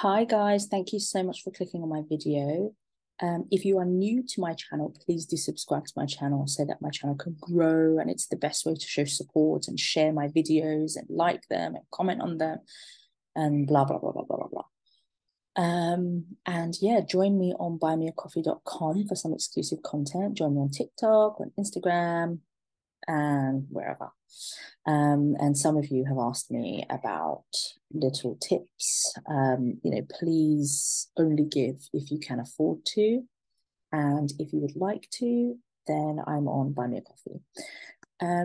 Hi guys, thank you so much for clicking on my video. If you are new to my channel, please do subscribe to my channel so that my channel can grow, and it's the best way to show support and share my videos and like them and comment on them and blah blah blah blah blah blah blah. And yeah, join me on buymeacoffee.com for some exclusive content. Join me on TikTok, on Instagram, and wherever. And some of you have asked me about little tips. Please only give if you can afford to. And if you would like to, then I'm on Buy Me a Coffee.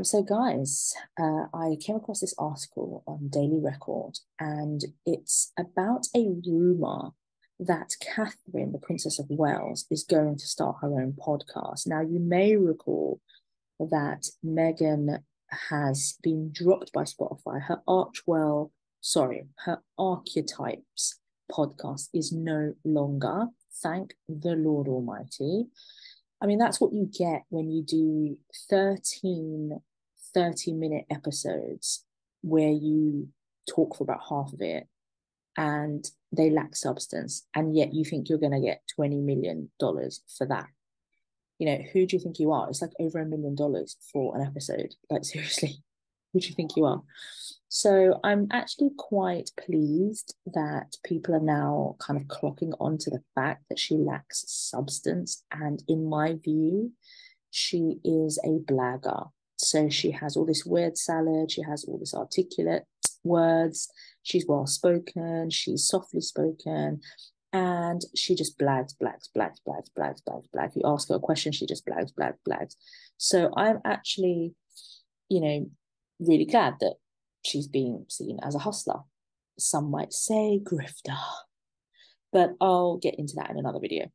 So guys, I came across this article on Daily Record, and it's about a rumor that Catherine, the Princess of Wales, is going to start her own podcast. Now, you may recall that Meghan has been dropped by Spotify. Her Archetypes podcast is no longer. Thank the Lord Almighty. I mean, that's what you get when you do 13 30-minute episodes where you talk for about half of it and they lack substance, and yet you think you're going to get $20 million for that. Who do you think you are? It's like over $1 million for an episode. Like, seriously, who do you think you are? So I'm actually quite pleased that people are now kind of clocking on to the fact that she lacks substance. And in my view, she is a blagger. So she has all this word salad. She has all this articulate words. She's well spoken. She's softly spoken. And she just blags. You ask her a question, she just blags. So I'm actually, really glad that she's being seen as a hustler. Some might say grifter, but I'll get into that in another video.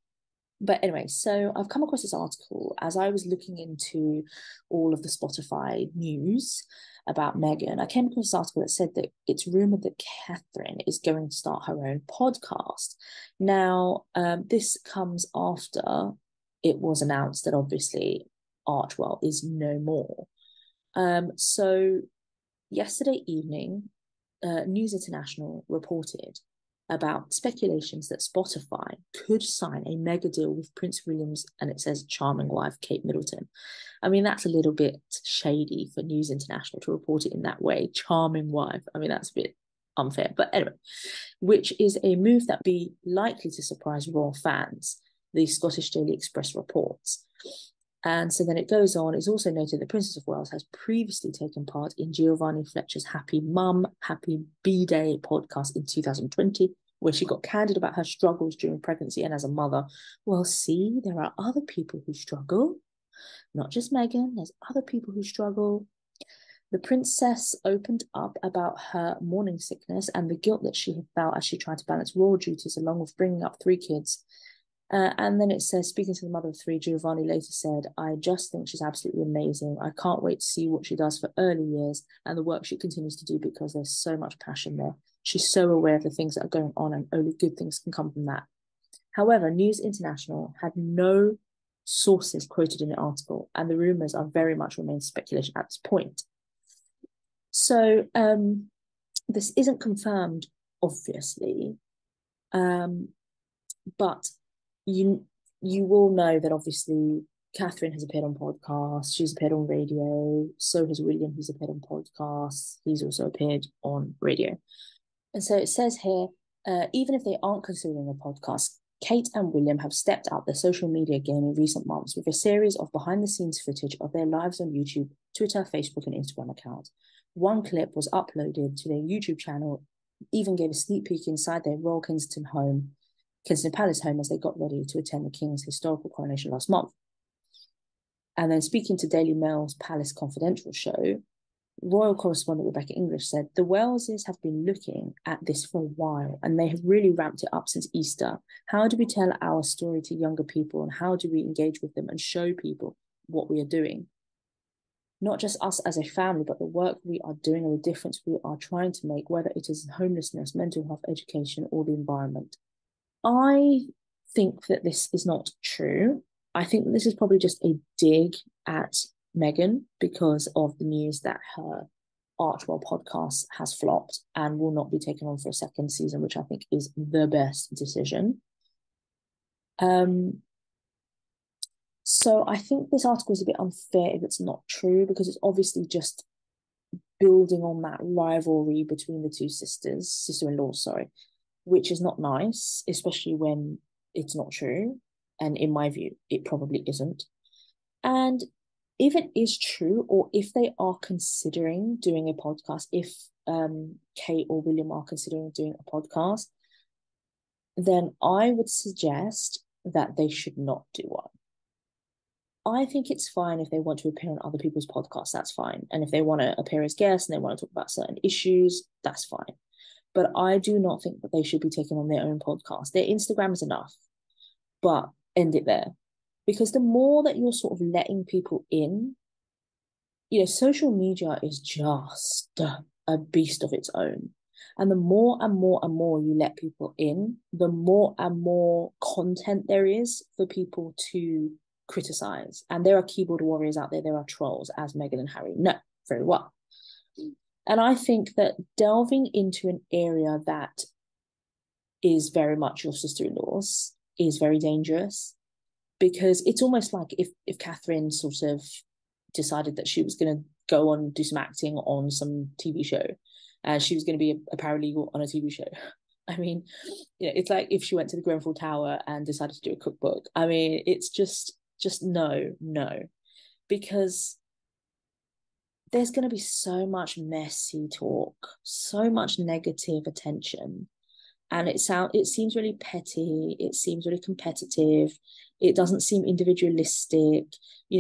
But anyway, so I've come across this article as I was looking into all of the Spotify news about Meghan. I came across this article that said that it's rumored that Catherine is going to start her own podcast. Now, this comes after it was announced that obviously Archewell is no more. So yesterday evening, News International reported about speculations that Spotify could sign a mega deal with Prince William's, and it says charming wife, Kate Middleton. I mean, that's a little bit shady for News International to report it in that way. Charming wife. I mean, that's a bit unfair. But anyway, which is a move that be likely to surprise royal fans, the Scottish Daily Express reports. And so then it goes on. It's also noted that Princess of Wales has previously taken part in Giovanni Fletcher's Happy Mum, Happy B-Day podcast in 2020, where she got candid about her struggles during pregnancy and as a mother. Well, see, there are other people who struggle, not just Meghan. There's other people who struggle. The princess opened up about her morning sickness and the guilt that she had felt as she tried to balance royal duties along with bringing up 3 kids. And then it says, speaking to the mother of 3, Giovanni later said, I just think she's absolutely amazing. I can't wait to see what she does for early years and the work she continues to do, because there's so much passion there. She's so aware of the things that are going on, and only good things can come from that. However, News International had no sources quoted in the article, and the rumours are very much remain speculation at this point. So this isn't confirmed, obviously, but you will know that obviously Catherine has appeared on podcasts, she's appeared on radio, so has William, who's appeared on podcasts, he's also appeared on radio. And so it says here, even if they aren't considering a podcast, Kate and William have stepped up their social media game in recent months with a series of behind-the-scenes footage of their lives on YouTube, Twitter, Facebook, and Instagram accounts. One clip was uploaded to their YouTube channel, even gave a sneak peek inside their Royal Kensington Palace home as they got ready to attend the King's historical coronation last month. And then speaking to Daily Mail's Palace Confidential show, royal correspondent Rebecca English said, the Waleses have been looking at this for a while and they have really ramped it up since Easter. How do we tell our story to younger people, and how do we engage with them and show people what we are doing? Not just us as a family, but the work we are doing and the difference we are trying to make, whether it is in homelessness, mental health, education, or the environment. I think that this is not true. I think that this is probably just a dig at Meghan because of the news that her Archwell podcast has flopped and will not be taken on for a second season, which I think is the best decision. So I think this article is a bit unfair if it's not true, because it's obviously just building on that rivalry between the two sister-in-laws, sorry, which is not nice, especially when it's not true. And in my view, it probably isn't. And if it is true, or if they are considering doing a podcast, if Kate or William are considering doing a podcast, then I would suggest that they should not do one. I think it's fine if they want to appear on other people's podcasts, that's fine. And if they want to appear as guests and they want to talk about certain issues, that's fine. But I do not think that they should be taking on their own podcast. Their Instagram is enough, but end it there. Because the more that you're sort of letting people in, social media is just a beast of its own. And the more and more and more you let people in, the more and more content there is for people to criticize. And there are keyboard warriors out there are trolls, as Meghan and Harry know very well. And I think that delving into an area that is very much your sister-in-law's is very dangerous, because it's almost like if Catherine sort of decided that she was going to go on, do some acting on some TV show, and she was going to be a paralegal on a TV show. I mean, it's like if she went to the Grenfell Tower and decided to do a cookbook. I mean, it's just no, because there's going to be so much messy talk, so much negative attention, and it seems really petty, it seems really competitive, it doesn't seem individualistic.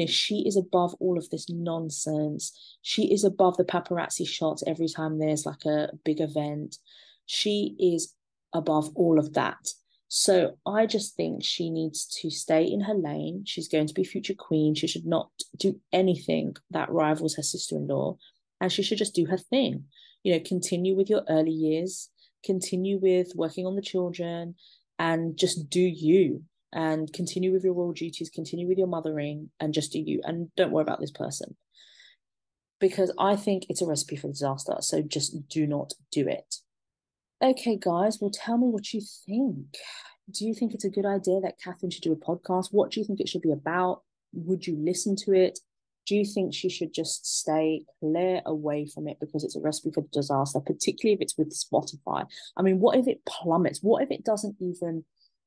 She is above all of this nonsense. She is above the paparazzi shots every time there's like a big event. She is above all of that. So I just think she needs to stay in her lane. She's going to be future queen. She should not do anything that rivals her sister-in-law, and she should just do her thing. Continue with your early years, continue with working on the children, and just do you, and continue with your royal duties, continue with your mothering, and just do you, and don't worry about this person, because I think it's a recipe for disaster. So just do not do it. Okay, guys, well, tell me what you think. Do you think it's a good idea that Catherine should do a podcast? What do you think it should be about? Would you listen to it? Do you think she should just stay clear away from it because it's a recipe for disaster, particularly if it's with Spotify? I mean, what if it plummets? What if it doesn't even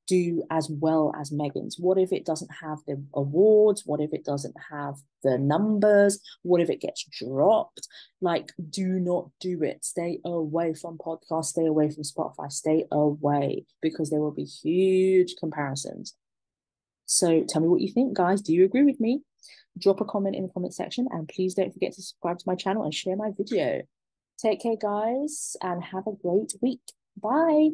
do as well as Meghan's? What if it doesn't have the awards? What if it doesn't have the numbers? What if it gets dropped? Like, do not do it. Stay away from podcasts, stay away from Spotify, stay away, because there will be huge comparisons. So tell me what you think, guys. Do you agree with me? Drop a comment in the comment section, and please don't forget to subscribe to my channel and share my video. Take care, guys, and have a great week. Bye.